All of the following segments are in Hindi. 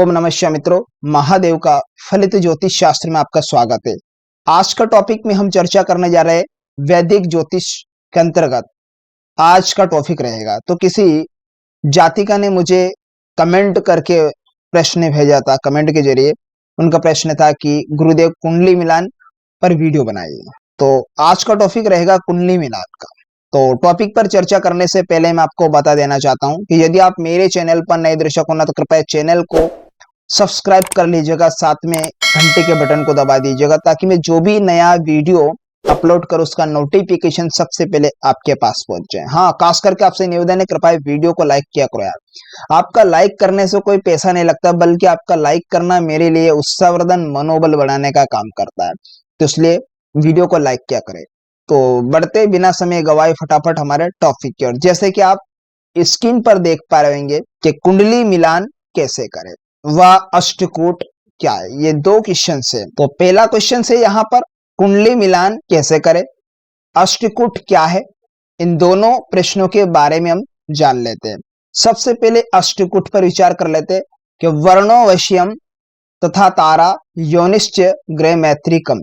ओम नमः शिवाय मित्रों, महादेव का फलित ज्योतिष शास्त्र में आपका स्वागत है। आज का टॉपिक में हम चर्चा करने जा रहे हैं वैदिक ज्योतिष के अंतर्गत आज का टॉपिक रहेगा। तो किसी जातिका ने मुझे कमेंट करके प्रश्न भेजा था, कमेंट के जरिए उनका प्रश्न था कि गुरुदेव कुंडली मिलान पर वीडियो बनाइए। तो आज का टॉपिक रहेगा कुंडली मिलान का। तो टॉपिक पर चर्चा करने से पहले मैं आपको बता देना चाहता हूं कि यदि आप मेरे चैनल पर नए दर्शक हो ना तो कृपया चैनल को सब्सक्राइब कर लीजिएगा, साथ में घंटे के बटन को दबा दीजिएगा ताकि मैं जो भी नया वीडियो अपलोड करूं उसका नोटिफिकेशन सबसे पहले आपके पास पहुंच जाए। हाँ, खास करके आपसे निवेदन है, कृपया वीडियो को लाइक किया करो यार। आपका लाइक करने से कोई पैसा नहीं लगता, बल्कि आपका लाइक करना मेरे लिए उत्साहवर्धन मनोबल बढ़ाने का काम करता है। तो इसलिए वीडियो को लाइक किया करें। तो बढ़ते बिना समय गवाए फटाफट हमारे टॉपिक की ओर। जैसे कि आप स्क्रीन पर देख पा रहे होंगे कि कुंडली मिलान कैसे करें, वह अष्टकूट क्या है। ये दो क्वेश्चन है। तो पहला क्वेश्चन है यहाँ पर कुंडली मिलान कैसे करें, अष्टकूट क्या है। इन दोनों प्रश्नों के बारे में हम जान लेते हैं। सबसे पहले अष्टकूट पर विचार कर लेते हैं कि वर्णोवश्यम तथा तारा योनिश्च ग्रह मैत्रिकम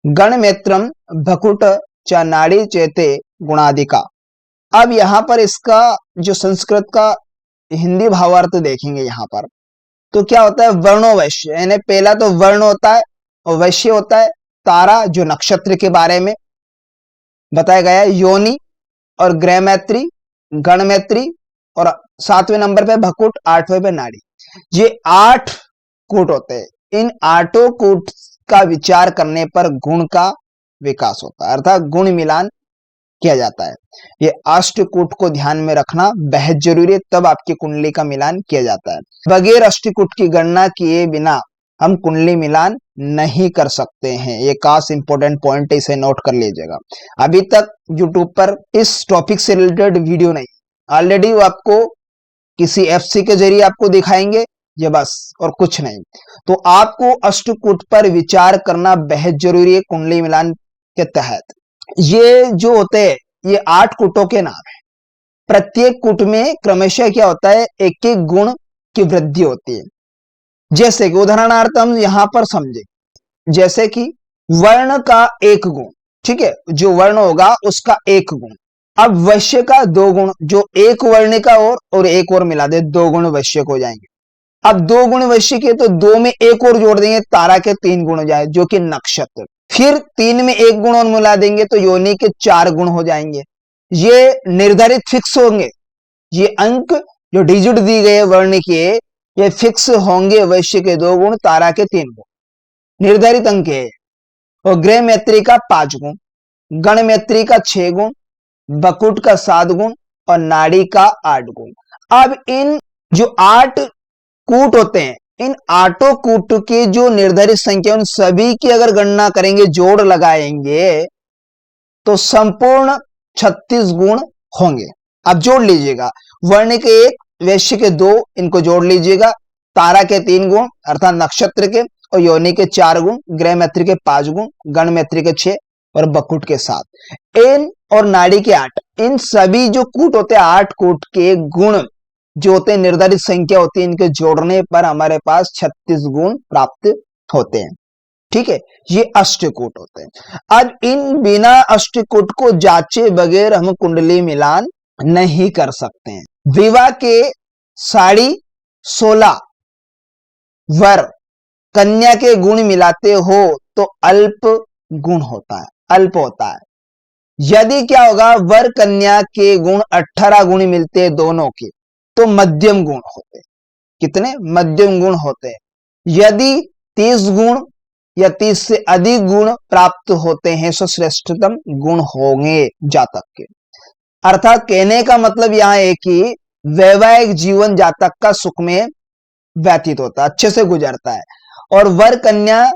गणमेत्रम भकुट च नाड़ी चेते गुणादिका। अब यहाँ पर इसका जो संस्कृत का हिंदी भावार्थ देखेंगे यहाँ पर, तो क्या होता है वर्णोवैश्य, यानी पहला तो वर्ण होता है और वैश्य होता है तारा, जो नक्षत्र के बारे में बताया गया है, योनि और ग्रह मैत्री, गण मैत्री, और 7वें नंबर पे भकुट, 8वें पे नाड़ी। ये 8 कूट होते हैं। इन 8 कूट का विचार करने पर गुण का विकास होता है, अर्थात गुण मिलान किया जाता है। ये अष्टकूट को ध्यान में रखना बेहद जरूरी है, तब आपकी कुंडली का मिलान किया जाता है। बगैर अष्टकूट की गणना किए बिना हम कुंडली मिलान नहीं कर सकते हैं। ये खास इंपॉर्टेंट पॉइंट है, इसे नोट कर लीजिएगा। अभी तक यूट्यूब पर इस टॉपिक से रिलेटेड वीडियो नहीं, ऑलरेडी वो आपको किसी एफसी के जरिए आपको दिखाएंगे, ये बस और कुछ नहीं। तो आपको अष्टकूट पर विचार करना बेहद जरूरी है कुंडली मिलान के तहत। ये जो होते हैं ये 8 कूटों के नाम है। प्रत्येक कूट में क्रमशः क्या होता है, एक एक गुण की वृद्धि होती है। जैसे कि उदाहरणार्थ हम यहां पर समझे, जैसे कि वर्ण का एक गुण, ठीक है, जो वर्ण होगा उसका एक गुण। अब वैश्य का 2 गुण, जो एक वर्ण का और एक और मिला दे, 2 गुण वैश्य को हो जाएंगे। अब 2 गुण वैश्य के तो 2 में एक और जोड़ देंगे, तारा के 3 गुण हो जाए, जो कि नक्षत्र। फिर 3 में एक गुण और मिला देंगे तो योनि के 4 गुण हो जाएंगे। ये निर्धारित फिक्स होंगे। ये अंक जो डिजिट दी गए वर्ण के, ये फिक्स होंगे। वैश्य के 2 गुण, तारा के 3 गुण निर्धारित अंक है। और ग्रह मैत्री का 5 गुण, गण मैत्री का 6 गुण, बकुट का 7 गुण और नाड़ी का 8 गुण। अब इन जो 8 कूट होते हैं, इन 8 कूट की जो निर्धारित संख्या, उन सभी की अगर गणना करेंगे, जोड़ लगाएंगे, तो संपूर्ण 36 गुण होंगे। अब जोड़ लीजिएगा, वर्ण के 1, वैश्य के 2, इनको जोड़ लीजिएगा, तारा के 3 गुण अर्थात नक्षत्र के, और योनि के 4 गुण, ग्रह मैत्री के 5 गुण, गण मैत्री के 6 और बकुट के 7, इन और नाड़ी के 8। इन सभी जो कूट होते हैं, 8 कूट के गुण जो होते हैं, निर्धारित संख्या होती है, इनके जोड़ने पर हमारे पास 36 गुण प्राप्त होते हैं। ठीक है, ये अष्टकूट होते हैं। अब इन बिना अष्टकूट को जांचे बगैर हम कुंडली मिलान नहीं कर सकते हैं। विवाह के 16.5 वर कन्या के गुण मिलाते हो तो अल्प गुण होता है, अल्प होता है। यदि क्या होगा, वर कन्या के गुण 18 गुण मिलते हैं दोनों के, तो मध्यम गुण होते। कितने? मध्यम गुण होते हैं। यदि 30 गुण या 30 से अधिक गुण प्राप्त होते हैं तो श्रेष्ठतम गुण होंगे जातक के। अर्थात कहने का मतलब यहां है कि वैवाहिक जीवन जातक का सुख में व्यतीत होता है, अच्छे से गुजरता है। और वर कन्या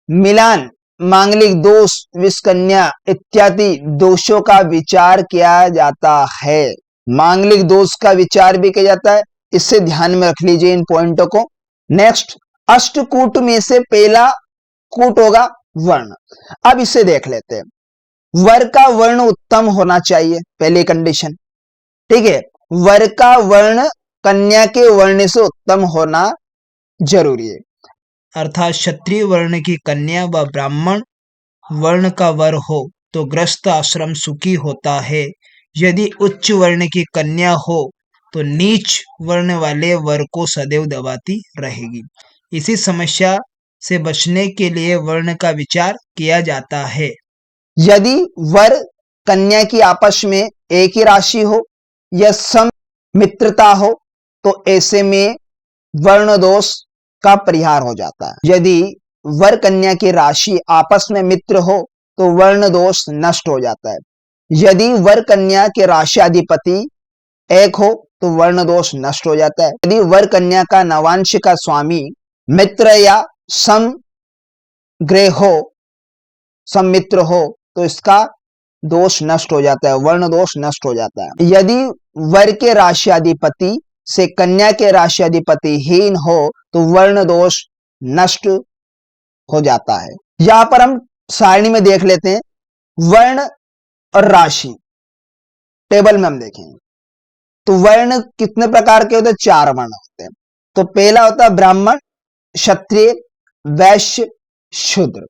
मिलान, मांगलिक दोष, विष कन्या इत्यादि दोषों का विचार किया जाता है। मांगलिक दोष का विचार भी किया जाता है, इससे ध्यान में रख लीजिए इन पॉइंटों को। नेक्स्ट, अष्टकूट में से पहला कूट होगा वर्ण। अब इसे देख लेते हैं। वर का वर्ण उत्तम होना चाहिए, पहली कंडीशन। ठीक है, वर का वर्ण कन्या के वर्ण से उत्तम होना जरूरी है। अर्थात क्षत्रिय वर्ण की कन्या व ब्राह्मण वर्ण का वर हो तो गृहस्थ आश्रम सुखी होता है। यदि उच्च वर्ण की कन्या हो तो नीच वर्ण वाले वर को सदैव दबाती रहेगी। इसी समस्या से बचने के लिए वर्ण का विचार किया जाता है। यदि वर कन्या की आपस में एक ही राशि हो या सम मित्रता हो तो ऐसे में वर्ण दोष का परिहार हो जाता है। यदि वर कन्या की राशि आपस में मित्र हो तो वर्ण दोष नष्ट हो जाता है। यदि वर कन्या के राशि अधिपति एक हो तो वर्ण दोष नष्ट हो जाता है। यदि वर कन्या का नवांश का स्वामी मित्र या समग्रह हो, सम्मित्र हो तो इसका दोष नष्ट हो जाता है, वर्ण दोष नष्ट हो जाता है। यदि वर के राशि अधिपति से कन्या के राशि अधिपति हीन हो तो वर्ण दोष नष्ट हो जाता है। यहां पर हम सारणी में देख लेते हैं वर्ण और राशि। टेबल में हम देखेंगे तो वर्ण कितने प्रकार के होते हैं? 4 वर्ण होते हैं। तो पहला होता है ब्राह्मण, क्षत्रिय, वैश्य, शूद्र।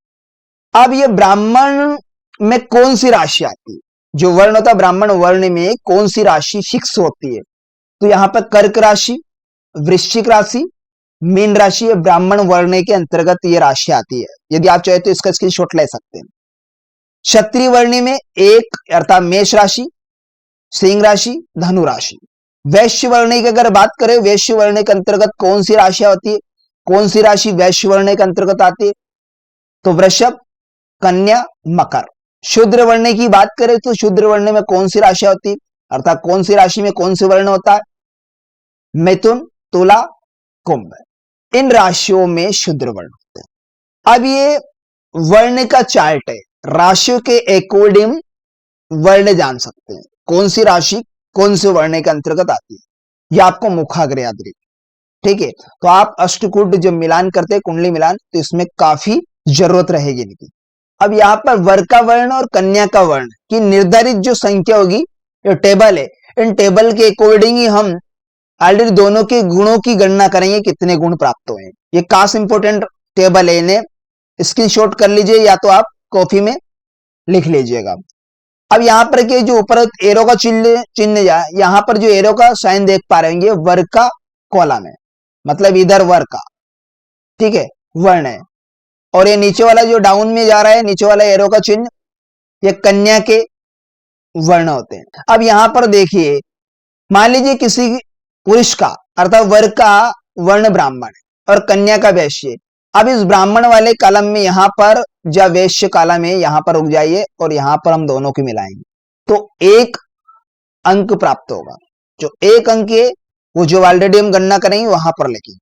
अब ये ब्राह्मण में कौन सी राशि आती है? जो वर्ण होता है ब्राह्मण वर्ण में कौन सी राशि फिक्स होती है? तो यहां पर कर्क राशि, वृश्चिक राशि, मीन राशि ब्राह्मण वर्ण के अंतर्गत ये राशि आती है। यदि आप चाहे तो इसका स्क्रीनशॉट ले सकते हैं। क्षत्रिय वर्ण में एक अर्थात मेष राशि, सिंह राशि, धनु राशि। वैश्य वर्ण की अगर बात करें, वैश्य वर्ण के अंतर्गत कौन सी राशियां होती है? कौन सी राशि वैश्य वर्ण के अंतर्गत आती है? तो वृषभ, कन्या, मकर। शूद्र वर्ण की बात करें तो शूद्र वर्ण में कौन सी राशि होती है? अर्थात कौन सी राशि में कौन सी वर्ण होता है? मिथुन, तुला, कुंभ। इन राशियों में शूद्र वर्ण होते हैं। अब ये वर्ण का चार्ट है, राशियों के अकॉर्डिंग वर्ण जान सकते हैं कौन सी राशि कौन से वर्ण के अंतर्गत आती है। यह आपको मुखाग्र याद रहे, ठीक है। तो आप अष्टकूट जब मिलान करते हैं, कुंडली मिलान, तो इसमें काफी जरूरत रहेगी इनकी। अब यहाँ पर वर का वर्ण और कन्या का वर्ण की निर्धारित जो संख्या होगी, जो टेबल है, इन टेबल के अकॉर्डिंग ही हम ऑलरेडी दोनों के गुणों की गणना करेंगे, कितने गुण प्राप्त हुए। ये खास इंपोर्टेंट टेबल है, इन्हें स्क्रीनशॉट कर लीजिए या तो आप कॉपी में लिख लीजिएगा। अब यहाँ पर के जो ऊपर एरो का चिन्ह यहाँ पर जो एरो का साइन देख पा रहे हैं, वर्ग का कॉलम है, मतलब इधर वर्ग का, ठीक है, वर्ण है। और ये नीचे वाला जो डाउन में जा रहा है, नीचे वाला एरो का चिन्ह, ये कन्या के वर्ण होते हैं। अब यहां पर देखिए, मान लीजिए किसी पुरुष का अर्थात वर्ग का वर्ण ब्राह्मण और कन्या का वैश्य। अब इस ब्राह्मण वाले कॉलम में यहां पर या वैश्य कॉलम है, यहां पर रुक जाइए और यहां पर हम दोनों की मिलाएंगे तो 1 अंक प्राप्त होगा। जो 1 अंक है वो जो ऑलरेडी हम गणना करेंगे वहां पर लिखेंगे।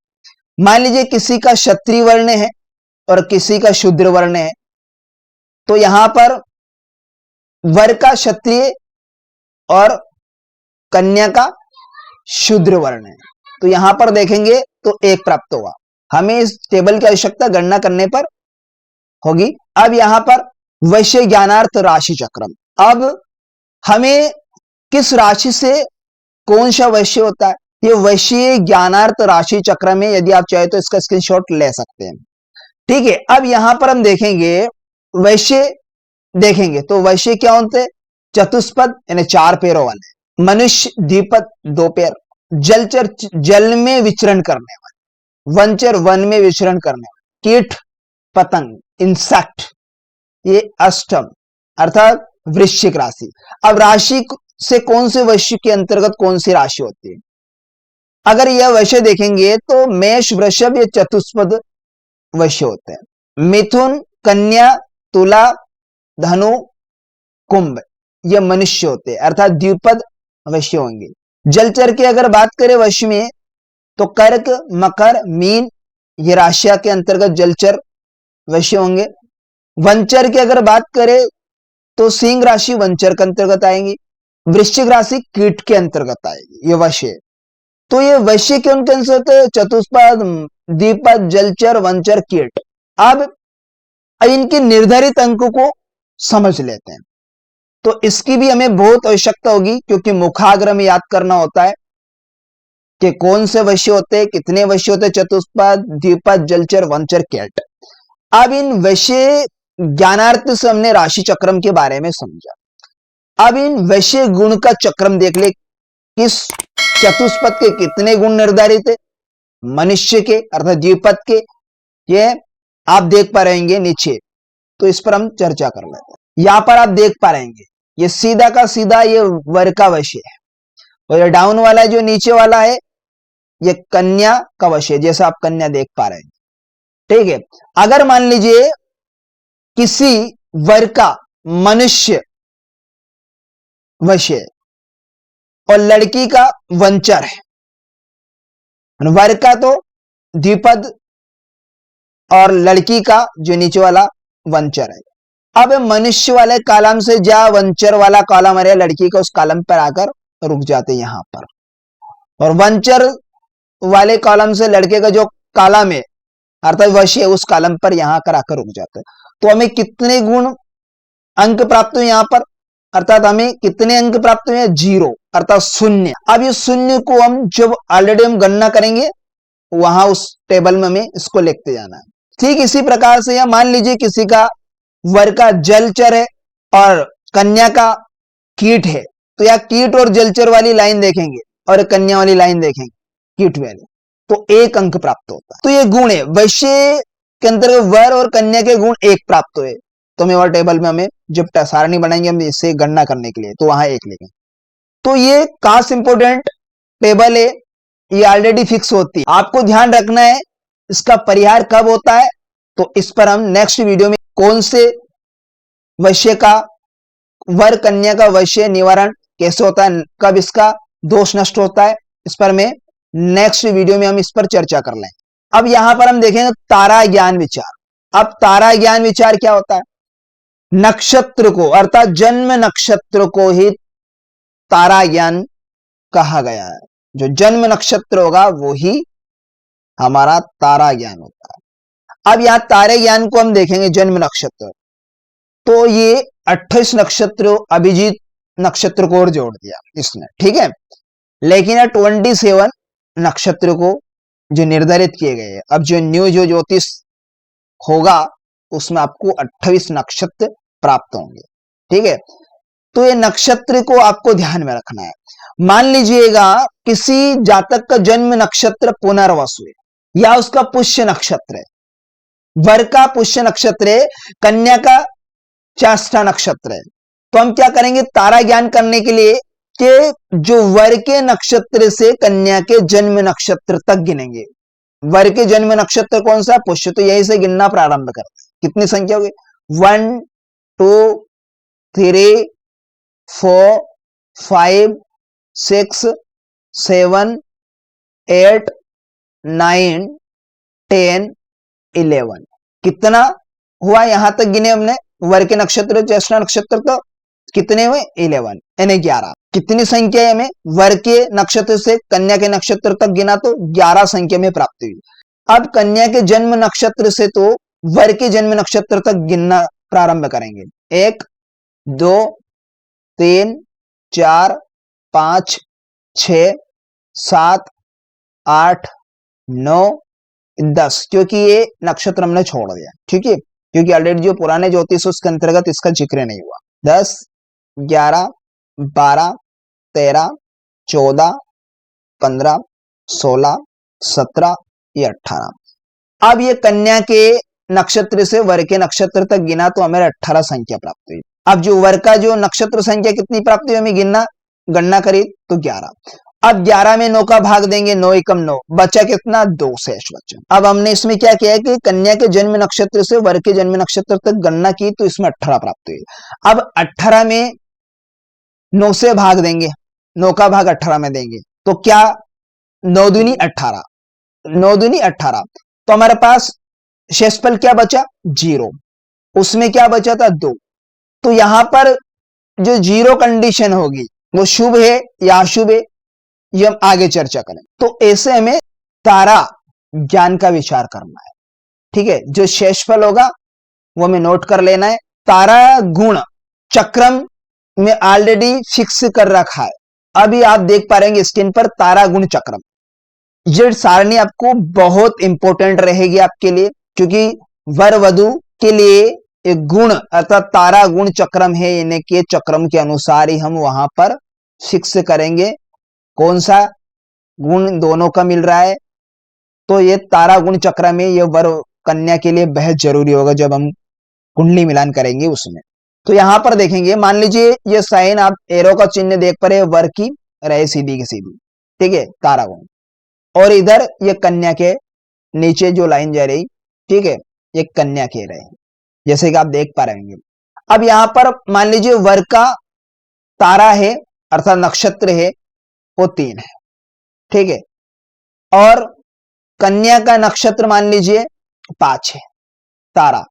मान लीजिए किसी का क्षत्रिय वर्ण है और किसी का शूद्र वर्ण है, तो यहां पर वर का क्षत्रिय और कन्या का शूद्र वर्ण है, तो यहां पर देखेंगे तो 1 प्राप्त होगा। हमें इस टेबल की आवश्यकता गणना करने पर होगी। अब यहां पर वैश्य ज्ञानार्थ राशि चक्रम, अब हमें किस राशि से कौन सा वैश्य होता है, ये वैश्य ज्ञानार्थ राशि चक्र में, यदि आप चाहे तो इसका स्क्रीनशॉट ले सकते हैं, ठीक है। अब यहां पर हम देखेंगे वैश्य, देखेंगे तो वैश्य क्या होते हैं? चतुष्पद यानी 4 पैरों वाले, मनुष्य द्विपद 2 पैर, जलचर जल में विचरण करने वाले, वनचर वन में विचरण करने वाले, कीट पतंग इंसेक्ट, ये अष्टम अर्थात वृश्चिक राशि। अब राशि से कौन से वैश्य के अंतर्गत कौन सी राशि होती है? अगर यह वैश्य देखेंगे तो मेष वृषभ ये चतुष्पद वैश्य होते हैं। मिथुन, कन्या, तुला, धनु, कुंभ ये मनुष्य होते हैं अर्थात द्विपद वैश्य होंगे। जलचर की अगर बात करें वैश्य में तो कर्क, मकर, मीन ये राशियां के अंतर्गत जलचर वैश्य होंगे। वनचर की अगर बात करें तो सिंह राशि वनचर के अंतर्गत आएंगी। वृश्चिक राशि कीट के अंतर्गत आएगी, ये वैश्य। तो ये वैश्य कौन कौन से होते हैं? चतुष्पद, द्विपद, जलचर, वनचर, कीट। अब इनके निर्धारित अंकों को समझ लेते हैं, तो इसकी भी हमें बहुत आवश्यकता होगी क्योंकि मुखाग्र में याद करना होता है। कि कौन से वश्य होते हैं, कितने वश्य होते हैं, चतुष्पद, द्विपद, जलचर, वनचर, कैट। अब इन वश्य ज्ञानार्थ से हमने राशि चक्रम के बारे में समझा। अब इन वश्य गुण का चक्रम देख ले, किस चतुष्पद के कितने गुण निर्धारित है, मनुष्य के अर्थात द्विपद के, ये आप देख पा रहेंगे नीचे, तो इस पर हम चर्चा कर लेते हैं। यहां पर आप देख पा रहेंगे ये सीधा का सीधा ये वर का वश्य है, और ये डाउन वाला जो नीचे वाला है ये कन्या का वश्य है, जैसा आप कन्या देख पा रहे हैं। ठीक है, अगर मान लीजिए किसी वर का मनुष्य वश्य है और लड़की का वंचर है, वर का तो द्विपद और लड़की का जो नीचे वाला वंचर है। अब मनुष्य वाले कॉलम से जा वंचर वाला कॉलम है लड़की का, उस कॉलम पर आकर रुक जाते यहां पर, और वंचर वाले कॉलम से लड़के का जो कॉलम है अर्थात वश्य है उस कॉलम पर यहां आकर रुक जाते हैं। तो हमें कितने गुण अंक प्राप्त हुए यहां पर, अर्थात हमें कितने अंक प्राप्त हुए, 0 अर्थात 0। अब ये 0 को हम जब ऑलरेडी हम गणना करेंगे वहां उस टेबल में हमें इसको लिखते जाना है। ठीक इसी प्रकार से यह मान लीजिए किसी का वर का जलचर है और कन्या का कीट है, तो यह कीट और जलचर वाली लाइन देखेंगे और कन्या वाली लाइन देखेंगे कीट वाली, तो 1 अंक प्राप्त होता है। तो ये गुण है वैश्य के अंतर्गत वर और कन्या के गुण 1 प्राप्त हुए, तो हमें और टेबल में हमें जब सारणी बनाएंगे हम इसे गणना करने के लिए, तो वहां 1 लिखेंगे। तो ये खास इंपोर्टेंट टेबल है, ये ऑलरेडी फिक्स होती है, आपको ध्यान रखना है इसका परिहार कब होता है। तो इस पर हम नेक्स्ट वीडियो में कौन से वश्य का, वर कन्या का वश्य निवारण कैसे होता है, कब इसका दोष नष्ट होता है, इस पर मैं नेक्स्ट वीडियो में हम इस पर चर्चा कर लें। अब यहां पर हम देखेंगे तारा ज्ञान विचार। अब तारा ज्ञान विचार क्या होता है, नक्षत्र को अर्थात जन्म नक्षत्र को ही तारा ज्ञान कहा गया है। जो जन्म नक्षत्र होगा वो ही हमारा तारा ज्ञान होता है। अब यहां तारे ज्ञान को हम देखेंगे जन्म नक्षत्र, तो ये 28 नक्षत्र अभिजीत नक्षत्र को और जोड़ दिया इसने, ठीक है, लेकिन 27 नक्षत्र को जो निर्धारित किए गए हैं। अब जो न्यू जो ज्योतिष होगा उसमें आपको 28 नक्षत्र प्राप्त होंगे, ठीक है। तो ये नक्षत्र को आपको ध्यान में रखना है। मान लीजिएगा किसी जातक का जन्म नक्षत्र पुनर्वसु है या उसका पुष्य नक्षत्र है, वर का पुष्य नक्षत्र है, कन्या का ज्येष्ठा नक्षत्र है, तो हम क्या करेंगे तारा ज्ञान करने के लिए कि जो वर के नक्षत्र से कन्या के जन्म नक्षत्र तक गिनेंगे। वर के जन्म नक्षत्र कौन सा, पुष्य, तो यही से गिनना प्रारंभ करते हैं। कितनी संख्या होगी, 1 2 3 4 5 6 7 8 9 10 11, कितना हुआ यहां तक गिने हमने, वर के नक्षत्र ज्येष्ठा नक्षत्र तो कितने हुए 11 यानी 11। कितनी संख्या हमें वर के नक्षत्र से कन्या के नक्षत्र तक गिना तो 11 संख्या में प्राप्त हुई। अब कन्या के जन्म नक्षत्र से तो वर के जन्म नक्षत्र तक गिनना प्रारंभ करेंगे, 1 2 3 4 5 6 7 8 9 10, क्योंकि ये नक्षत्र हमने छोड़ दिया, ठीक है, क्योंकि ऑलरेडी जो पुराने ज्योतिष उसके अंतर्गत इसका जिक्र नहीं हुआ। 10 11 12 13 14 15 16 17 ये 18। अब ये कन्या के नक्षत्र से वर के नक्षत्र तक गिना तो हमें 18 संख्या प्राप्त हुई। अब जो वर का जो नक्षत्र संख्या कितनी प्राप्त हुई हमें गणना करी तो 11। अब 11 में 9 का भाग देंगे, 9 एकम 9, बचा कितना 2 शेष बचा। अब हमने इसमें क्या किया है कि कन्या के जन्म नक्षत्र से वर के जन्म नक्षत्र तक गणना की तो इसमें 18 प्राप्त हुई। अब 18 में 9 से भाग देंगे, 9 का भाग 18 में देंगे तो क्या 9 दूनी 18, 9 दूनी 18, तो हमारे पास शेषफल क्या बचा 0, उसमें क्या बचा था 2। तो यहां पर जो 0 कंडीशन होगी वो शुभ है या अशुभ है ये हम आगे चर्चा करें। तो ऐसे हमें तारा ज्ञान का विचार करना है, ठीक है, जो शेषफल होगा वो हमें नोट कर लेना है। तारा गुण चक्रम में ऑलरेडी फिक्स कर रखा है, अभी आप देख पा रहे स्क्रीन पर तारा गुण चक्रम, ये सारणी आपको बहुत इंपॉर्टेंट रहेगी आपके लिए, क्योंकि वर वधु के लिए एक गुण अर्थात तारा गुण चक्रम है, यानी कि चक्रम के अनुसार ही हम वहां पर फिक्स करेंगे कौन सा गुण दोनों का मिल रहा है। तो ये तारा गुण चक्र में ये वर कन्या के लिए बेहद जरूरी होगा जब हम कुंडली मिलान करेंगे उसमें। तो यहां पर देखेंगे, मान लीजिए ये साइन आप एरो का चिन्ह देख पा रहे, वर की रहे सीधी की सीधी, ठीक है, तारा गुण, और इधर ये कन्या के नीचे जो लाइन जा रही, ठीक है, ये कन्या के रहे, जैसे कि आप देख पा रहे हैं। अब यहां पर मान लीजिए वर का तारा है अर्थात नक्षत्र है वो 3 है, ठीक है, और कन्या का नक्षत्र मान लीजिए 5 है तारा।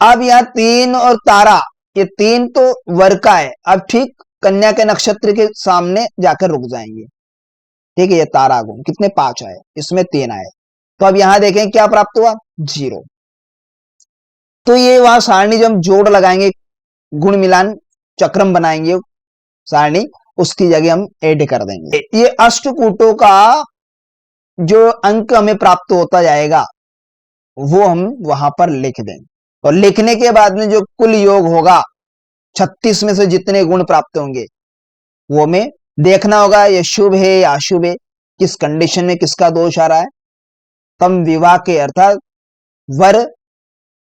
अब यहां 3 और तारा, ये 3 तो वर का है, अब ठीक कन्या के नक्षत्र के सामने जाकर रुक जाएंगे, ठीक है। ये तारा गुण कितने 5 आए, इसमें 3 आए, तो अब यहां देखें क्या प्राप्त हुआ 0। तो ये वहां सारणी जब हम जोड़ लगाएंगे, गुण मिलान चक्रम बनाएंगे सारणी, उसकी जगह हम ऐड कर देंगे। ये अष्टकूटों का जो अंक हमें प्राप्त होता जाएगा वो हम वहां पर लिख देंगे, और लिखने के बाद में जो कुल योग होगा 36 में से जितने गुण प्राप्त होंगे वो हमें देखना होगा ये शुभ है या अशुभ है, किस कंडीशन में किसका दोष आ रहा है। तब विवाह के अर्थात वर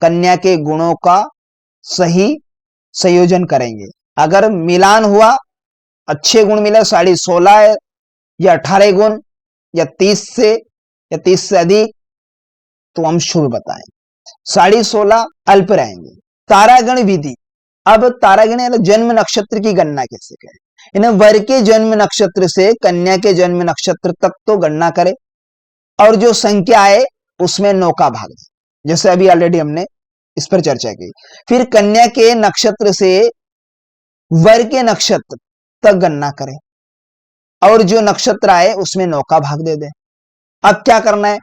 कन्या के गुणों का सही संयोजन करेंगे। अगर मिलान हुआ, अच्छे गुण मिले, 16.5 है या 18 गुण या 30 से अधिक, तो हम शुभ बताएं, 16.5 अल्प रहेंगे। तारागण विधि, अब तारागण यानी जन्म नक्षत्र की गणना कैसे करें, इन्हें वर के जन्म नक्षत्र से कन्या के जन्म नक्षत्र तक तो गणना करें, और जो संख्या है उसमें 9 का भाग, जैसे अभी ऑलरेडी हमने इस पर चर्चा की। फिर कन्या के नक्षत्र से वर के नक्षत्र तक गणना करें, और जो नक्षत्र आए उसमें 9 का भाग दे दें। अब क्या करना है,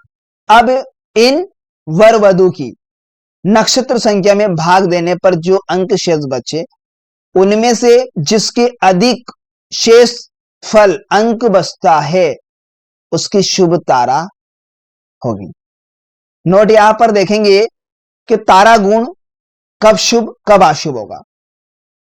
अब इन वर वधु की नक्षत्र संख्या में भाग देने पर जो अंक शेष बचे, उनमें से जिसके अधिक शेष फल अंक बचता है उसकी शुभ तारा होगी। नोट यहां पर देखेंगे कि तारा गुण कब शुभ कब अशुभ होगा।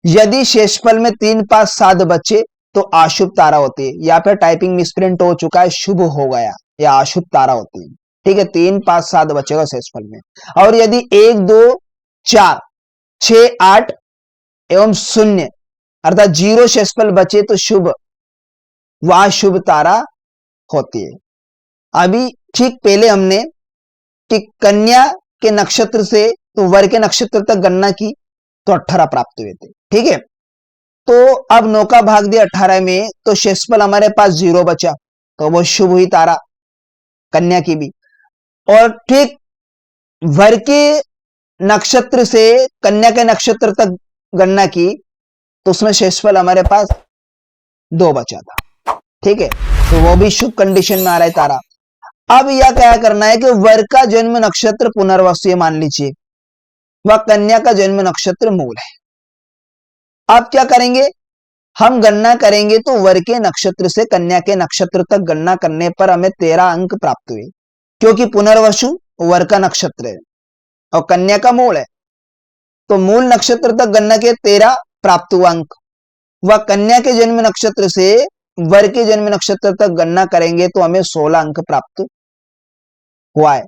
यदि शेषफल में 3, 5, 7 बचे तो अशुभ तारा होती है, या फिर टाइपिंग मिसप्रिंट हो चुका है, शुभ हो गया या अशुभ तारा होती है, ठीक है। 3, 5, 7 बचेगा शेषफल में, और यदि 1, 2, 4, 6, 8 एवं 0 अर्थात 0 शेषफल बचे तो शुभ, वह शुभ तारा होती है। अभी ठीक पहले हमने कि कन्या के नक्षत्र से तो वर के नक्षत्र तक गणना की तो 18 प्राप्त हुए थे, ठीक है। तो अब 9 का भाग दिया 18 में, तो शेषफल हमारे पास 0 बचा, तो वो शुभ हुई तारा कन्या की भी। और ठीक वर के नक्षत्र से कन्या के नक्षत्र तक गणना की तो उसमें शेषफल हमारे पास 2 बचा था, ठीक है, तो वो भी शुभ कंडीशन में आ रहा है तारा। अब यह क्या करना है कि वर का जन्म नक्षत्र पुनर्वसु मान लीजिए, वह कन्या का जन्म नक्षत्र मूल है। अब क्या करेंगे, हम गणना करेंगे तो वर के नक्षत्र से कन्या के नक्षत्र तक गणना करने पर हमें 13 अंक प्राप्त हुए, क्योंकि पुनर्वसु वर का नक्षत्र है और कन्या का मूल है, तो मूल नक्षत्र तक गणना के 13 प्राप्त हुआ अंक। वह कन्या के जन्म नक्षत्र से वर के जन्म नक्षत्र तक गणना करेंगे तो हमें 16 अंक प्राप्त हुआ है।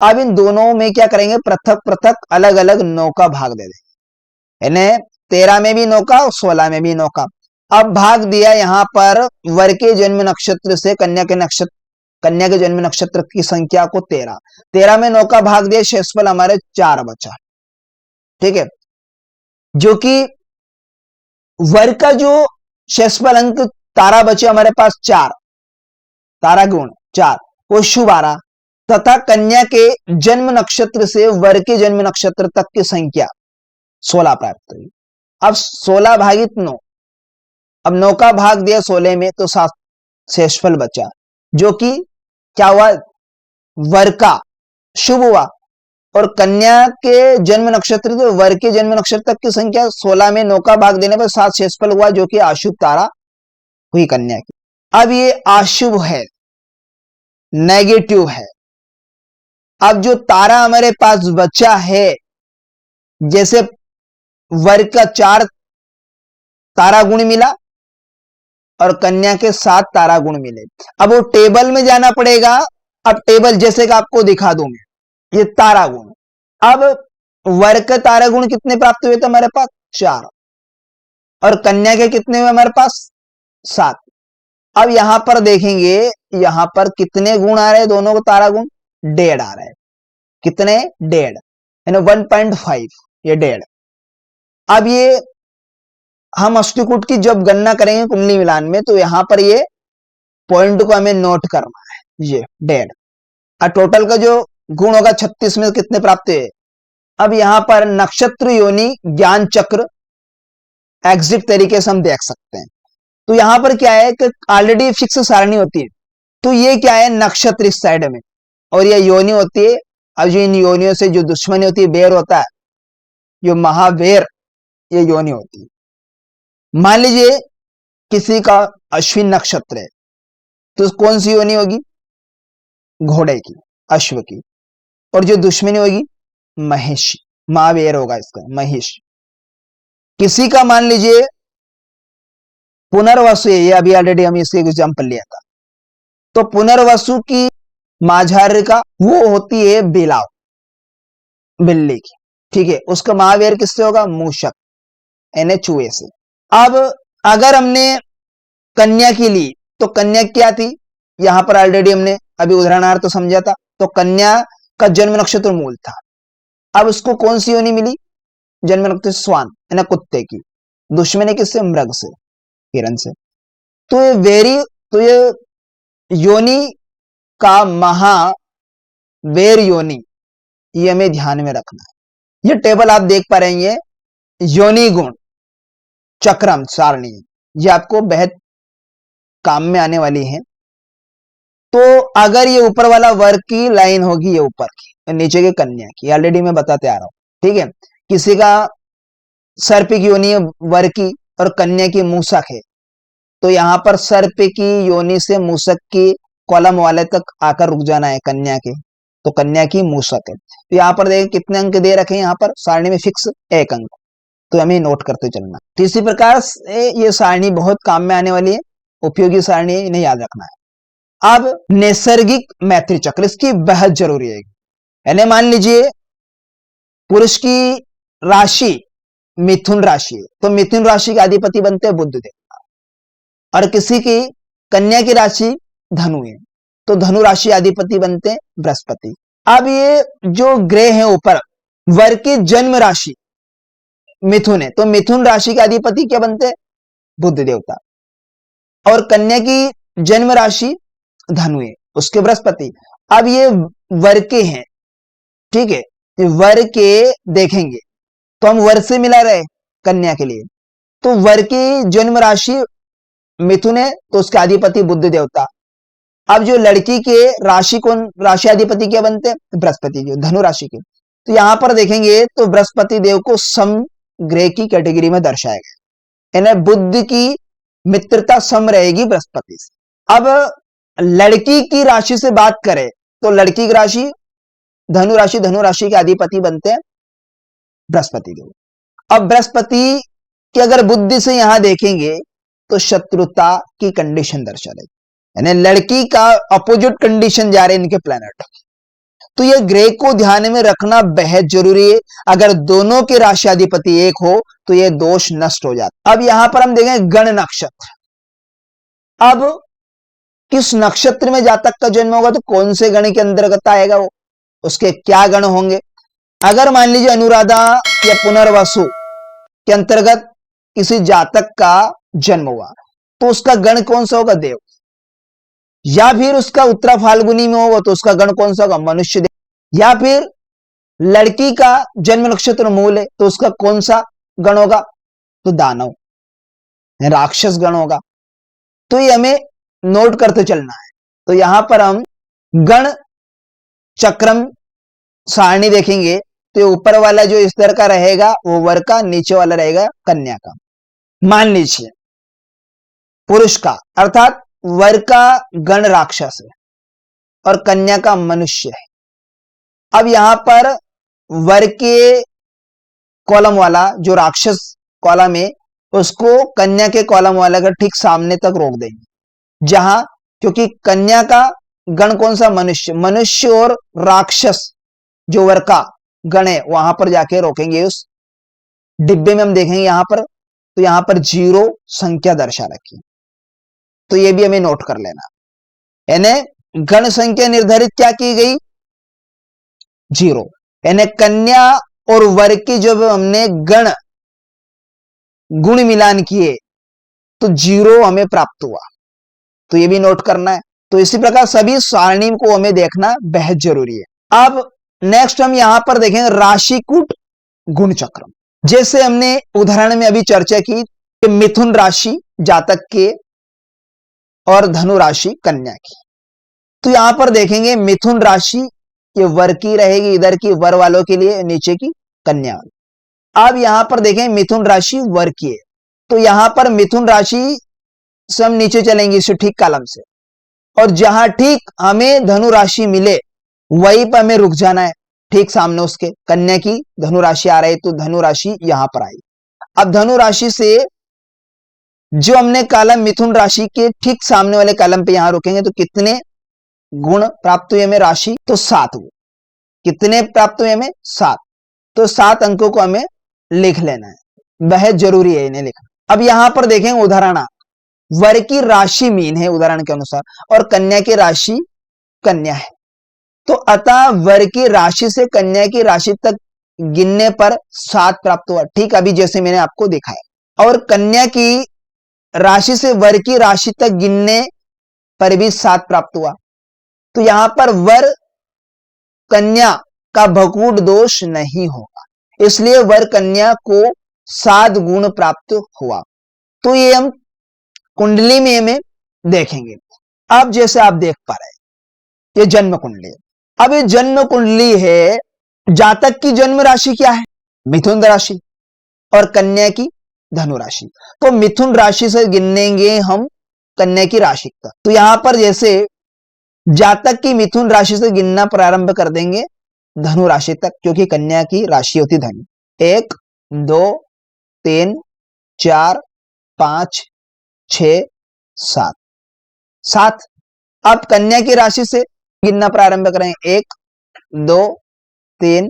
अब इन दोनों में क्या करेंगे, पृथक पृथक अलग अलग 9 का भाग दे दें, यानी 13 में भी 9 का और 16 में भी 9 का। अब भाग दिया यहां पर वर के जन्म नक्षत्र से कन्या के जन्म नक्षत्र की संख्या को 13 में 9 का भाग दिया, शेषफल हमारे 4 बचा, ठीक है, जो कि वर का जो शेषफल अंक तारा बचे हमारे पास 4, तारा गुण 4 वो शुभ आ रहा, तथा कन्या के जन्म नक्षत्र से वर के जन्म नक्षत्र तक की संख्या 16 प्राप्त हुई। अब 16 भागित 9, अब 9 का भाग दिया 16 में तो 7 शेषफल बचा, जो कि क्या हुआ, वर का शुभ हुआ, और कन्या के जन्म नक्षत्र से वर के जन्म नक्षत्र तक की संख्या 16 में 9 का भाग देने पर 7 शेषफल हुआ, जो कि अशुभ तारा हुई कन्या की। अब ये अशुभ है, नेगेटिव है। अब जो तारा हमारे पास बचा है, जैसे वर्ग का 4 तारा गुण मिला और कन्या के 7 तारा गुण मिले। अब वो टेबल में जाना पड़ेगा। अब टेबल जैसे कि आपको दिखा दूं मैं, ये तारा गुण। अब वर्ग के तारा गुण कितने प्राप्त हुए थे हमारे पास? 4। और कन्या के कितने हुए हमारे पास? 7। अब यहां पर देखेंगे, यहां पर कितने गुण आ रहे हैं दोनों को तारा गुण? 1.5 आ रहे हैं। कितने? 1.5 यानी 1.5, ये 1.5। अब ये हम अष्टकूट की जब गणना करेंगे कुंडली मिलान में, तो यहां पर ये पॉइंट को हमें नोट करना है, ये 1.5। और टोटल का जो गुण होगा 36 में कितने प्राप्त हुए? अब यहां पर नक्षत्र योनि ज्ञान चक्र एग्जिट तरीके से हम देख सकते हैं। तो यहां पर क्या है कि ऑलरेडी फिक्स सारणी होती है। तो ये क्या है? नक्षत्र इस साइड में और ये योनि होती है। अब जो इन योनियों से जो दुश्मनी होती है, बेर होता है, जो महावेर, ये योनि होती है। मान लीजिए किसी का अश्विन नक्षत्र है, तो कौन सी योनि होगी? घोड़े की, अश्व की। और जो दुश्मनी होगी महेश, महावेर होगा इसका, महिष। किसी का मान लीजिए पुनर्वसु है, ये अभी ऑलरेडी हम इसके एग्जाम्पल लिया था। तो पुनर्वसु की माझार्य का वो होती है बिलाव, बिल्ली की, ठीक है। उसका महावीर किससे होगा? मूषक यानी चूहे से। अब अगर हमने कन्या की ली, तो कन्या क्या थी? यहां पर ऑलरेडी हमने अभी उदाहरणार्थ तो समझा था। तो कन्या का जन्म नक्षत्र मूल था। अब उसको कौन सी योनि मिली? जन्म नक्षत्र स्वान यानी कुत्ते की। दुश्मनी किससे? मृग से, हिरण से। तो ये तो ये योनि का महावेर योनि, ये हमें ध्यान में रखना है। ये टेबल आप देख पा रहे हैं, योनि गुण चक्रम सारणी, ये आपको बेहद काम में आने वाली है। तो अगर ये ऊपर वाला वर्ग की लाइन होगी, ये ऊपर की, नीचे के कन्या की, ऑलरेडी मैं बताते आ रहा हूं, ठीक है। किसी का सर्प की योनि है वर्ग की और कन्या की मूसक है, तो यहां पर सर्प की योनि से मूसक की कॉलम वाले तक आकर रुक जाना है कन्या के। तो कन्या की मूसक है। तो यहां पर देखिए कितने अंक दे रखे हैं, यहां पर सारणी में फिक्स 1 अंक। तो हमें नोट करते चलना। तो इसी प्रकार से ये सारणी बहुत काम में आने वाली है, उपयोगी सारणी है, इन्हें याद रखना है। अब नैसर्गिक मैत्री चक्र, इसकी बेहद जरूरी है। यानी मान लीजिए पुरुष की राशि मिथुन राशि है, तो मिथुन राशि के अधिपति बनते हैं बुध देवता। और किसी की कन्या की राशि धनु है, तो धनु राशि अधिपति बनते हैं बृहस्पति। अब ये जो ग्रह है ऊपर, वर्ग की जन्म राशि मिथुन है, तो मिथुन राशि के अधिपति क्या बनते हैं? बुध देवता। और कन्या की जन्म राशि धनु है, उसके बृहस्पति। अब ये वर्ग के हैं, ठीक है। ये वर्ग के देखेंगे तो हम वर्ग से मिला रहे कन्या के लिए। तो वर्ग की जन्म राशि मिथुन है, तो उसके अधिपति बुध देवता। अब जो लड़की के राशि कौन, राशि अधिपति क्या बनते हैं? बृहस्पति, जो धनु राशि के। तो यहां पर देखेंगे तो बृहस्पति देव को सम ग्रह की कैटेगरी में दर्शाया गया, यानी बुध की मित्रता सम रहेगी बृहस्पति से। अब लड़की की राशि से बात करें तो लड़की की राशि धनु राशि के अधिपति बनते हैं बृहस्पति देव। अब बृहस्पति की अगर बुद्धि से यहां देखेंगे तो शत्रुता की कंडीशन दर्शा रही, यानी लड़की का अपोजिट कंडीशन जा रहे हैं इनके प्लैनेट। तो ये ग्रह को ध्यान में रखना बेहद जरूरी है। अगर दोनों के राशि अधिपति एक हो तो ये दोष नष्ट हो जाता। अब यहां पर हम देखें गण नक्षत्र। अब किस नक्षत्र में जातक का जन्म होगा तो कौन से गण के अंतर्गत आएगा, वो उसके क्या गण होंगे। अगर मान लीजिए अनुराधा या पुनर्वसु के अंतर्गत किसी जातक का जन्म हुआ तो उसका गण कौन सा होगा? देव। या फिर उसका उत्तरा फाल्गुनी में होगा तो उसका गण कौन सा होगा? मनुष्य देव। या फिर लड़की का जन्म नक्षत्र मूल है तो उसका कौन सा गण होगा? तो दानव, राक्षस गण होगा। तो ये हमें नोट करते चलना है। तो यहां पर हम गण चक्रम सारणी देखेंगे तो ऊपर वाला जो इस तरह का रहेगा वो वर्ग का, नीचे वाला रहेगा कन्या का। मान लीजिए पुरुष का, अर्थात वर्ग का गण राक्षस है और कन्या का मनुष्य है। अब यहां पर वर के कॉलम वाला जो राक्षस कॉलम है उसको कन्या के कॉलम वाला का ठीक सामने तक रोक देंगे, जहां क्योंकि कन्या का गण कौन सा, मनुष्य, मनुष्य और राक्षस जो वर का गण है वहां पर जाके रोकेंगे। उस डिब्बे में हम देखेंगे यहां पर, तो यहां पर 0 संख्या दर्शा रखी, तो ये भी हमें नोट कर लेना। यानी गण संख्या निर्धारित क्या की गई, 0। यानी कन्या और वर की जब हमने गण गुण मिलान किए तो 0 हमें प्राप्त हुआ, तो ये भी नोट करना है। तो इसी प्रकार सभी सारणी को हमें देखना बेहद जरूरी है। अब नेक्स्ट हम यहां पर देखेंगे राशिकूट गुण चक्र। जैसे हमने उदाहरण में अभी चर्चा की कि मिथुन राशि जातक के और धनु राशि कन्या की, तो यहां पर देखेंगे मिथुन राशि ये वर की रहेगी, इधर की वर वालों के लिए, नीचे की कन्या। अब यहां पर देखें मिथुन राशि वर की है, तो यहां पर मिथुन राशि से हम नीचे चलेंगे इसे ठीक कॉलम से, और जहां ठीक हमें धनु राशि मिले वहीं पर हमें रुक जाना है। ठीक सामने उसके कन्या की धनु राशि आ रही, तो धनु राशि यहां पर आई। अब धनु राशि से जो हमने कॉलम मिथुन राशि के ठीक सामने वाले कॉलम पे यहां रुकेंगे, तो कितने गुण प्राप्त हुए हमें राशि, तो 7 हुए। कितने प्राप्त हुए हमें, 7। तो 7 अंकों को हमें लिख लेना है, बेहद जरूरी है इन्हें लिखना। अब यहां पर देखें उदाहरण, वर की राशि मीन है उदाहरण के अनुसार, और कन्या की राशि कन्या है, तो अतः वर की राशि से कन्या की राशि तक गिनने पर 7 प्राप्त हुआ, ठीक अभी जैसे मैंने आपको दिखाया। और कन्या की राशि से वर की राशि तक गिनने पर भी 7 प्राप्त हुआ, तो यहां पर वर कन्या का भकूट दोष नहीं होगा, इसलिए वर कन्या को 7 गुण प्राप्त हुआ। तो ये हम कुंडली में हमें देखेंगे। अब जैसे आप देख पा रहे हैं ये जन्म कुंडली है। अब ये जन्म कुंडली है, जातक की जन्म राशि क्या है, मिथुन राशि, और कन्या की धनु राशि। तो मिथुन राशि से गिनेंगे हम कन्या की राशि तक, तो यहां पर जैसे जातक की मिथुन राशि से गिनना प्रारंभ कर देंगे धनु राशि तक, क्योंकि कन्या की राशि होती धनु। 1 2 3 4 5 6 7 7। अब कन्या की राशि से गिनना प्रारंभ करें, 1 2 3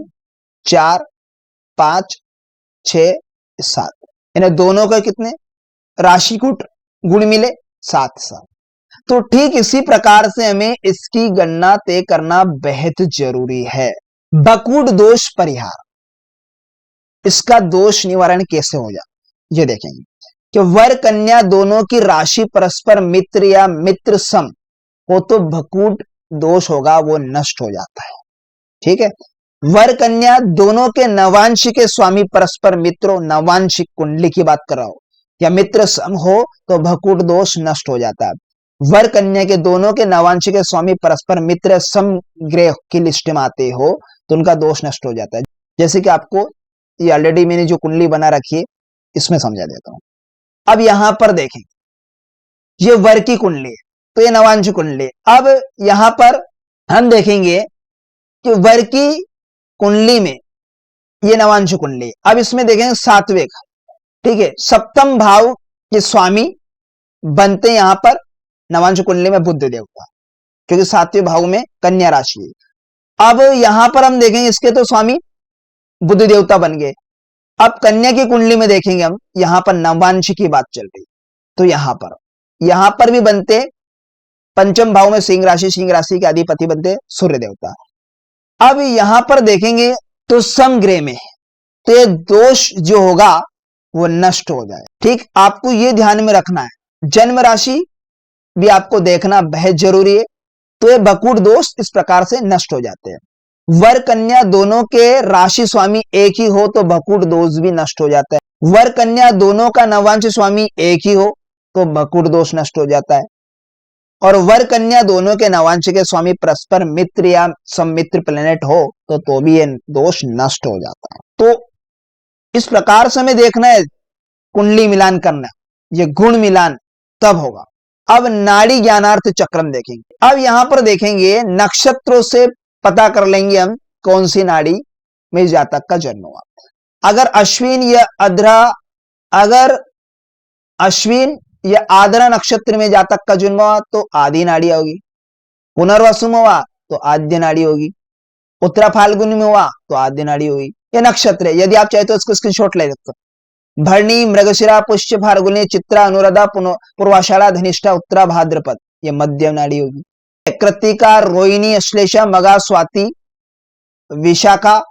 4 5 6 7, यानी दोनों का कितने राशिकूट गुण मिले, 7। तो ठीक इसी प्रकार से हमें इसकी गणना तय करना बेहद जरूरी है। बकूट दोष परिहार, इसका दोष निवारण कैसे हो जाए ये देखेंगे कि वर कन्या दोनों की राशि परस्पर मित्र या मित्र सम हो तो बकूट दोष होगा वो नष्ट हो जाता है। ठीक है, वर कन्या दोनों के नवांश के स्वामी परस्पर मित्रों, नवांशिक कुंडली की बात कर रहा हो, या मित्र सम हो तो भकूट दोष नष्ट हो जाता है। वर कन्या के दोनों के नवांश के स्वामी परस्पर मित्र समग्रह की लिस्ट में आते हो तो उनका दोष नष्ट हो जाता है। जैसे कि आपको ये ऑलरेडी मैंने जो कुंडली बना रखी है इसमें समझा देता हूं। अब यहां पर देखें ये वर की कुंडली है, तो ये नवांश कुंडली है। अब यहां पर हम देखेंगे कि वर की कुंडली में ये नवांश कुंडली, अब इसमें देखेंगे 7वें घर, ठीक है, सप्तम भाव के स्वामी बनते यहां पर नवांश कुंडली में बुध देवता, क्योंकि 7वें भाव में कन्या राशि है। अब यहां पर हम देखेंगे इसके तो स्वामी बुध देवता बन गए। अब कन्या की कुंडली में देखेंगे हम, यहां पर नवांश की बात चल रही, तो यहां पर भी बनते पंचम भाव में सिंह राशि के अधिपति बनते सूर्य देवता। अब यहां पर देखेंगे तो समग्रह में, तो ये दोष जो होगा वो नष्ट हो जाए। ठीक, आपको ये ध्यान में रखना है, जन्म राशि भी आपको देखना बेहद जरूरी है। तो ये बकूट दोष इस प्रकार से नष्ट हो जाते हैं। वर कन्या दोनों के राशि स्वामी एक ही हो तो बकूट दोष भी नष्ट हो जाता है। वर कन्या दोनों का नवांश स्वामी एक ही हो तो बकूट दोष नष्ट हो जाता है। और वर कन्या दोनों के नवांश के स्वामी परस्पर मित्र या सम्मित्र प्लेनेट हो तो भी ये दोष नष्ट हो जाता है। तो इस प्रकार से हमें देखना है, कुंडली मिलान करना, ये गुण मिलान तब होगा अब नाड़ी ज्ञानार्थ चक्रम देखेंगे। अब यहां पर देखेंगे नक्षत्रों से पता कर लेंगे हम कौन सी नाड़ी में जातक का जन्म हुआ। अगर अश्विन या अद्रा, अगर अश्विन या आद्रा नक्षत्र में जातक का जन्म हुआ तो आदि नाड़ी होगी। पुनर्वसु में हुआ तो आद्य नाड़ी होगी। उत्तरा फाल्गुन में हुआ तो आद्य नाड़ी होगी। ये नक्षत्र है, यदि आप चाहे तो इसको स्क्रीनशॉट ले सकते हो। भरणी, मृगशिरा, पुष्य, फाल्गुनी, चित्रा, अनुराधा, पूर्वाषाढ़ा, धनिष्ठा, उत्तरा, भाद्रपद, ये मध्य नाड़ी होगी। कृत्तिका, रोहिणी, अश्लेषा, मगा, स्वाति, विशाखा,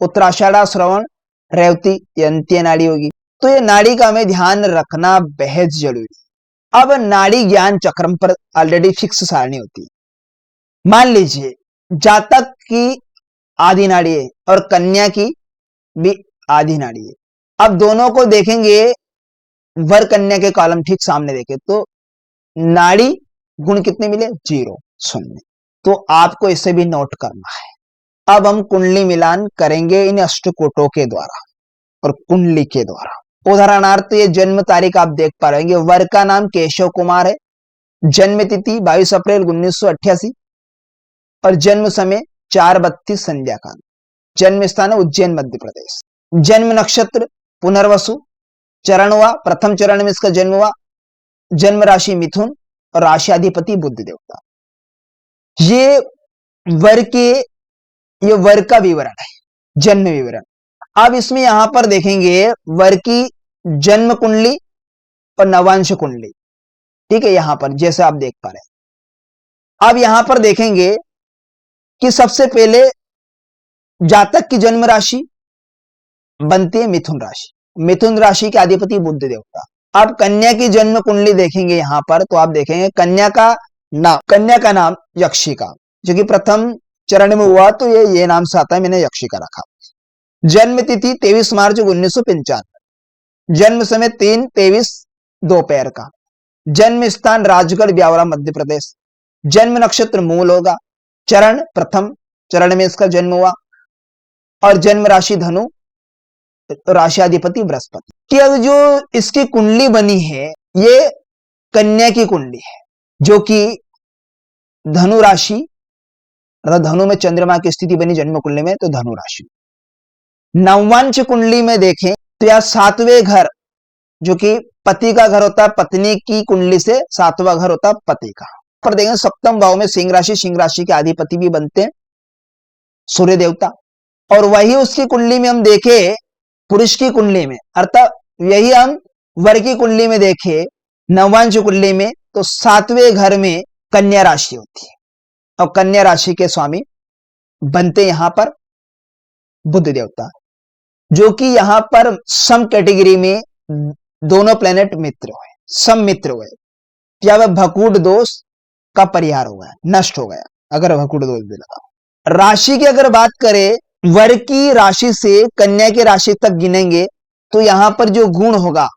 उत्तराषाढ़ा, श्रवण, रेवती, ये अंत्य नाड़ी होगी। तो ये नाड़ी का हमें ध्यान रखना बेहद जरूरी है। अब नाड़ी ज्ञान चक्रम पर ऑलरेडी फिक्स सारणी होती है। मान लीजिए जातक की आदि नाड़ी है और कन्या की भी आदि नाड़ी है। अब दोनों को देखेंगे, वर कन्या के कॉलम ठीक सामने देखे तो नाड़ी गुण कितने मिले? 0, 0। तो आपको इसे भी नोट करना है। अब हम कुंडली मिलान करेंगे इन अष्टकोटों के द्वारा और कुंडली के द्वारा। उदाहरणार्थ ये जन्म तारीख आप देख पा रहे हैं। वर का नाम केशव कुमार है, जन्म तिथि 22 अप्रैल 1988 और जन्म समय 4:32 संध्या काल। जन्म स्थान उज्जैन मध्य प्रदेश। जन्म नक्षत्र पुनर्वसु, चरण हुआ प्रथम चरण में इसका जन्म हुआ। जन्म राशि मिथुन और राशियाधिपति बुध देवता। ये वर का विवरण है, जन्म विवरण। अब इसमें यहां पर देखेंगे वर की जन्म कुंडली और नवांश कुंडली, ठीक है, यहां पर जैसे आप देख पा रहे हैं। अब यहां पर देखेंगे कि सबसे पहले जातक की जन्म राशि बनती है मिथुन राशि। मिथुन राशि के अधिपति बुध देवता। अब कन्या की जन्म कुंडली देखेंगे यहां पर तो आप देखेंगे कन्या का नाम यक्षिका, जो कि प्रथम चरण में हुआ तो ये नाम से आता है, मैंने यक्षिका रखा। जन्म तिथि 23 मार्च 1995। जन्म समय 3:23 दोपहर का। जन्म स्थान राजगढ़ ब्यावरा मध्य प्रदेश। जन्म नक्षत्र मूल होगा। चरण प्रथम चरण में इसका जन्म हुआ और जन्म राशि धनु, राशियाधिपति बृहस्पति। कि अब जो इसकी कुंडली बनी है ये कन्या की कुंडली है, जो कि धनु राशि, धनु में चंद्रमा की स्थिति बनी जन्म कुंडली में, तो धनु राशि। नववंश कुंडली में देखें तो यह 7वें घर, जो कि पति का घर होता है, पत्नी की कुंडली से 7वां घर होता है पति का। पर देखें सप्तम भाव में सिंह राशि के अधिपति भी बनते हैं सूर्य देवता। और वही उसकी कुंडली में हम देखे पुरुष की कुंडली में, अर्थात यही हम वर की कुंडली में देखे नववंश कुंडली में, तो 7वें घर में कन्या राशि होती है और कन्या राशि के स्वामी बनते यहां पर बुध देवता, जो कि यहां पर सम कैटेगरी में दोनों प्लेनेट मित्र हुए, सम मित्र हुए। क्या वह भकूट दोष का परिहार हो गया, नष्ट हो गया अगर भकूट दोष भी लगा। राशि की अगर बात करें, वर की राशि से कन्या की राशि तक गिनेंगे तो यहां पर जो गुण होगा,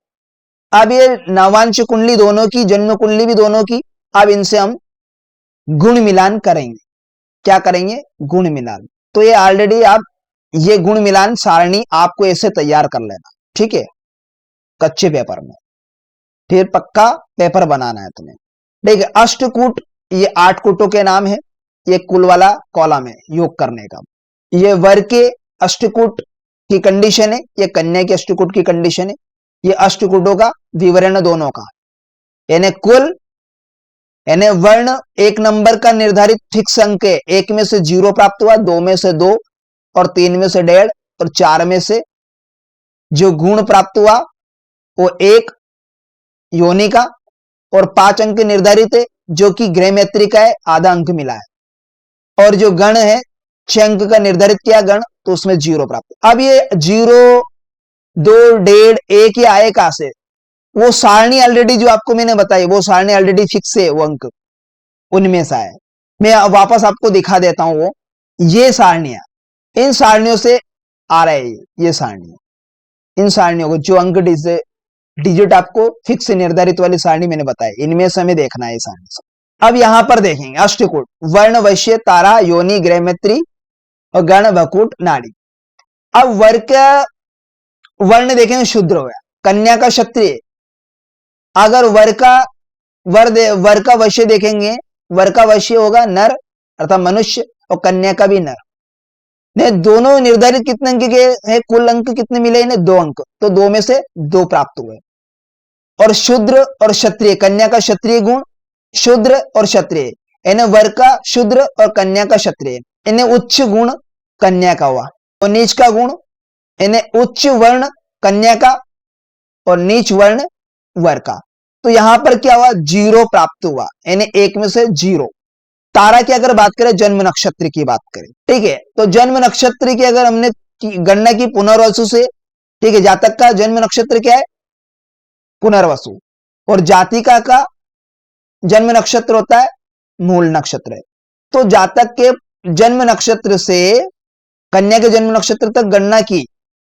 अब ये नवांश कुंडली दोनों की, जन्म कुंडली भी दोनों की, अब इनसे हम गुण मिलान करेंगे। क्या करेंगे? गुण मिलान। तो ये ऑलरेडी आप ये गुण मिलान सारणी आपको ऐसे तैयार कर लेना, ठीक है, कच्चे पेपर में, फिर पक्का पेपर बनाना है तुम्हें। देखिए अष्टकूट, ये 8 कूटों के नाम है, ये कुल वाला कॉलम है योग करने का। ये वर के अष्टकूट की कंडीशन है, ये कन्या के अष्टकूट की कंडीशन है। ये अष्टकूटों का विवरण दोनों का, यानी कुल, यानी वर्ण 1 नंबर का निर्धारित फिक्स अंक है। 1 में से 0 प्राप्त हुआ, 2 में से 2 और 3 में से 1.5 और 4 में से जो गुण प्राप्त हुआ वो 1 योनि का और 5 अंक निर्धारित है, जो कि ग्रह मैत्री का है, आधा अंक मिला है। और जो गण है 6 अंक का निर्धारित किया गण, तो उसमें 0 प्राप्त। अब ये 0, 2, 1.5, 1 या आए कहां से? वो सारणी ऑलरेडी जो आपको मैंने बताई, वो सारणी ऑलरेडी फिक्स है, वो अंक उनमें से आए। मैं वापस आपको दिखा देता हूं, वो ये सारणियां, इन सारणियों से आ रहे हैं, ये सारणी, इन सारणियों को जो अंक डिजिट आपको फिक्स निर्धारित वाली सारणी मैंने बताई, इनमें से हमें देखना है सारणी से। अब यहां पर देखेंगे अष्टकूट, वर्ण, वैश्य, तारा, योनि, ग्रह मैत्री और गण, भकूट, नाड़ी। अब वर का वर्ण देखेंगे शुद्र हो गया, कन्या का क्षत्रिय। अगर वर का वर का वश्य देखेंगे, वर का वश्य होगा नर अर्थात मनुष्य, और कन्या का भी नर। ने दोनों निर्धारित कितने अंक के हैं, कुल अंक कितने मिले इन्हें, 2 अंक, तो 2 में से 2 प्राप्त हुए। और शूद्र और क्षत्रिय, कन्या का क्षत्रिय गुण, शूद्र और क्षत्रिय, इन्हें वर का शूद्र और कन्या का क्षत्रिय, इन्हें उच्च गुण कन्या का हुआ, और नीच का गुण इन्हें उच्च वर्ण कन्या का और नीच वर्ण वर का। तो यहां पर क्या हुआ, 0 प्राप्त हुआ, इन्हें 1 में से 0। तारा की अगर बात करें, जन्म नक्षत्र की बात करें, ठीक है, तो जन्म नक्षत्र की अगर हमने गणना की पुनर्वसु से, ठीक है, जातक का जन्म नक्षत्र क्या है, पुनर्वसु, और जातिका का जन्म नक्षत्र होता है मूल नक्षत्र। तो जातक के जन्म नक्षत्र से कन्या के जन्म नक्षत्र तक गणना की,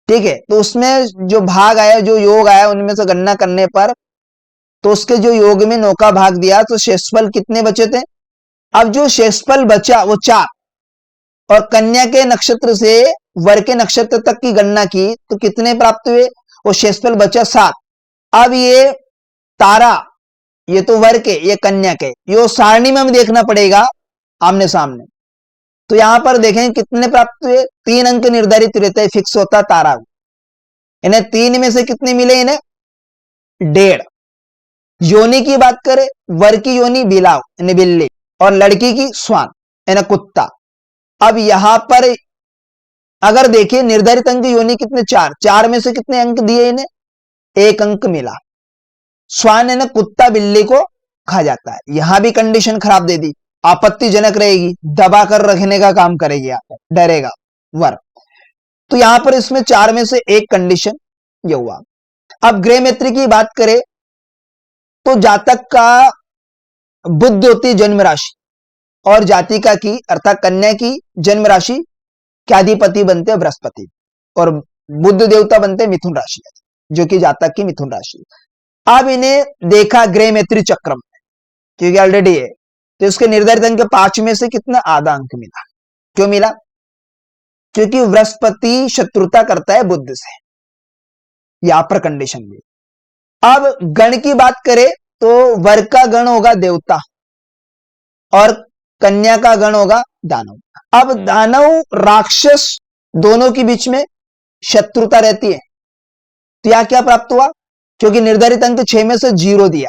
ठीक है, तो उसमें जो भाग आया, जो योग आया, उनमें से गणना करने पर तो उसके जो योग में 9 का भाग दिया, तो शेषफल कितने बचे थे। अब जो शेषफल बचा वो 4, और कन्या के नक्षत्र से वर के नक्षत्र तक की गणना की तो कितने प्राप्त हुए, वो शेषफल बचा 7। अब ये तारा, ये तो वर के, ये कन्या के, ये सारणी में हमें देखना पड़ेगा आमने सामने। तो यहां पर देखें कितने प्राप्त हुए, 3 अंक निर्धारित रहते हैं, फिक्स होता है तारा। इन्हें 3 में से कितने मिले, इन्हें 1.5। योनि की बात करें, वर की योनि बिलाव यानी बिल्ली, और लड़की की स्वान यानी कुत्ता। अब यहां पर अगर देखिए निर्धारित अंक योनि कितने, 4 में से कितने अंक दिए इन्हें, 1 अंक मिला। स्वान यानी कुत्ता बिल्ली को खा जाता है, यहां भी कंडीशन खराब दे दी, आपत्तिजनक रहेगी, दबा कर रखने का काम करेगी, आप डरेगा वर। तो यहां पर इसमें 4 में से 1 कंडीशन ये हुआ। अब ग्रह मित्र की बात करें तो जातक का बुध होती जन्म राशि, और जातिका की अर्थात कन्या की जन्म राशि के अधिपति बनते बृहस्पति, और बुध देवता बनते मिथुन राशि, जो कि जातक की मिथुन राशि। अब इन्हें देखा ग्रह मैत्री चक्र में, क्योंकि ऑलरेडी है, तो इसके निर्धारित अंक 5 में से कितना, आधा अंक मिला। क्यों मिला, क्योंकि बृहस्पति शत्रुता करता है बुध से, यहां पर कंडीशन भी। अब गण की बात करें तो वर का गण होगा देवता और कन्या का गण होगा दानव। अब दानव राक्षस दोनों के बीच में शत्रुता रहती है, तो यहां क्या प्राप्त हुआ, क्योंकि निर्धारित अंक 6 में से 0 दिया,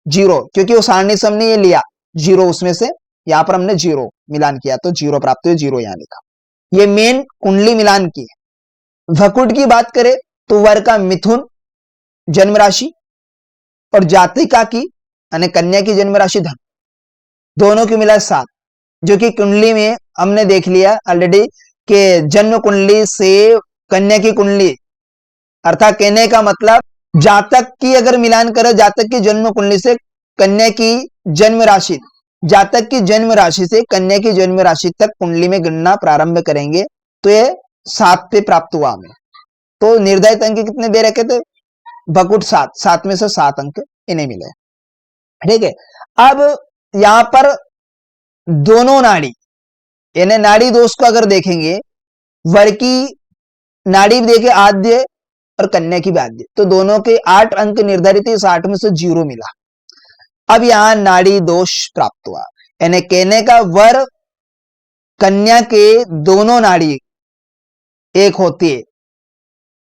0, क्योंकि वो सारणी से हमने ये लिया 0, उसमें से यहां पर हमने 0 मिलान किया, तो 0 प्राप्त हुए, 0 यहां लिखा। ये मेन कुंडली मिलान की है। भकुट की बात करें तो वर का मिथुन जन्म राशि, और जातिका की यानी कन्या की जन्म राशि धन, दोनों की मिला 7, जो कि कुंडली में हमने देख लिया ऑलरेडी कि जन्म कुंडली से कन्या की कुंडली, अर्थात कहने का मतलब जातक की अगर मिलान करें, जातक की जन्म कुंडली से कन्या की जन्म राशि, जातक की जन्म राशि से कन्या की जन्म राशि तक कुंडली में गणना प्रारंभ करेंगे तो ये 7 पे प्राप्त हुआ हमें। तो निर्धारित अंक कितने दे रखे थे, भकुट 7, 7 में से 7 अंक इन्हें मिले, ठीक है। अब यहां पर दोनों नाड़ी, यानी नाड़ी दोष को अगर देखेंगे, वर की नाड़ी भी देखे आद्य और कन्या की भी आद्य, तो दोनों के 8 अंक निर्धारित है, 8 में से 0 मिला। अब यहां नाड़ी दोष प्राप्त हुआ, यानी कहने का वर कन्या के दोनों नाड़ी एक होती है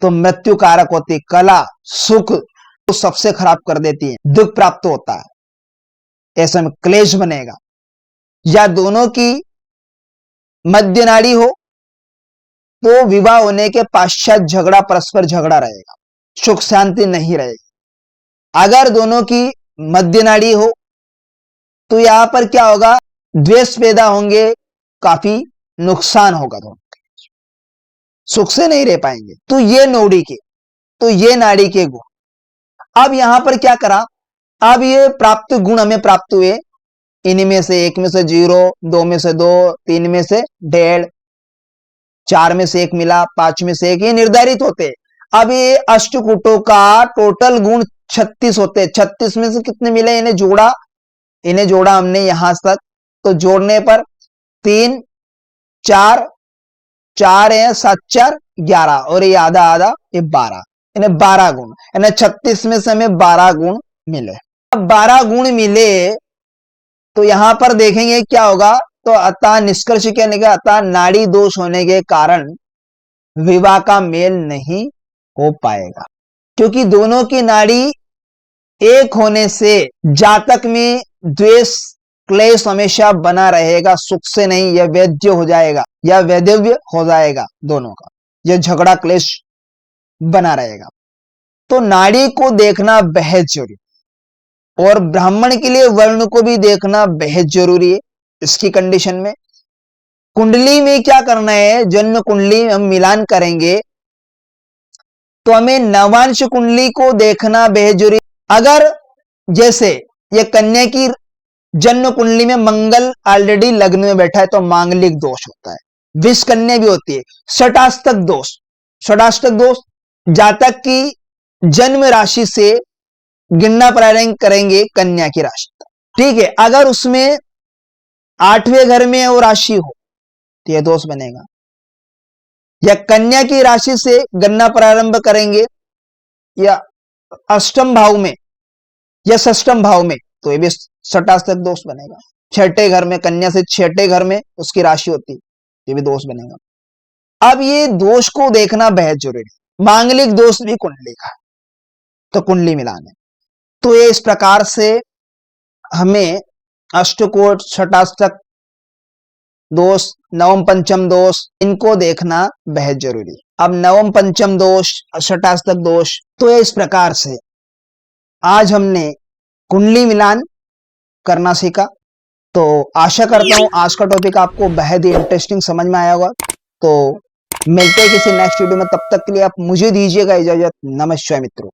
तो मृत्यु कारक होती है, कला सुख तो सबसे खराब कर देती है, दुख प्राप्त होता है, ऐसे में क्लेश बनेगा। या दोनों की मध्य नाड़ी हो तो विवाह होने के पश्चात झगड़ा, परस्पर झगड़ा रहेगा, सुख शांति नहीं रहेगी। अगर दोनों की मध्य नाड़ी हो तो यहां पर क्या होगा, द्वेष पैदा होंगे, काफी नुकसान होगा, दोनों सुख से नहीं रह पाएंगे। तो ये नोड़ी के, तो ये नाड़ी के गुण। अब यहां पर क्या करा, अब ये प्राप्त गुण हमें प्राप्त हुए, इनमें से 1 में से 0, 2 में से 2, 3 में से 1.5, 4 में से 1 मिला, 5 में से 1, ये निर्धारित होते। अब ये अष्टकूटों का टोटल गुण 36 होते हैं, 36 में से कितने मिले, इन्हें जोड़ा हमने यहां तक, तो जोड़ने पर 3 4 4 है, 7 4 11, और ये आधा आधा, ये 12, इन्हें 12 गुण, यानी 36 में से हमें 12 गुण मिले। अब 12 गुण मिले तो यहां पर देखेंगे क्या होगा। तो अतः निष्कर्ष क्या निकला, अतः नाड़ी दोष होने के कारण विवाह का मेल नहीं हो पाएगा, क्योंकि दोनों की नाड़ी एक होने से जातक में द्वेष क्लेश हमेशा बना रहेगा, सुख से नहीं, यह वैद्य हो जाएगा या वैधव्य हो जाएगा, दोनों का यह झगड़ा क्लेश बना रहेगा। तो नाड़ी को देखना बेहद जरूरी, और ब्राह्मण के लिए वर्ण को भी देखना बेहद जरूरी है। इसकी कंडीशन में कुंडली में क्या करना है, जन्म कुंडली हम मिलान करेंगे तो हमें नवांश कुंडली को देखना बेहद जरूरी। अगर जैसे ये कन्या की जन्म कुंडली में मंगल ऑलरेडी लग्न में बैठा है तो मांगलिक दोष होता है, विष कन्या भी होती है। षटाष्टक दोष, षटाष्टक दोष जातक की जन्म राशि से गिनना प्रारंभ करेंगे कन्या की राशि, ठीक है। अगर उसमें 8वें घर में वो राशि हो तो यह दोष बनेगा, या कन्या की राशि से गणना प्रारंभ करेंगे या अष्टम भाव में या षष्टम भाव में तो ये भी षटाष्टक दोष बनेगा। छठे घर में, कन्या से छठे घर में उसकी राशि होती, ये भी दोष बनेगा। अब ये दोष को देखना बेहद जरूरी है। मांगलिक दोष भी कुंडली का, तो कुंडली मिलान है। तो ये इस प्रकार से हमें अष्टकोट, षटाष्टक दोष, नवम पंचम दोष, इनको देखना बेहद जरूरी है। अब नवम पंचम दोष, षटाष्टक दोष, तो ये इस प्रकार से आज हमने कुंडली मिलान करना सीखा। तो आशा करता हूं आज का टॉपिक आपको बेहद ही इंटरेस्टिंग समझ में आया होगा। तो मिलते हैं किसी नेक्स्ट वीडियो में, तब तक के लिए आप मुझे दीजिएगा इजाजत। नमस्कार मित्रों।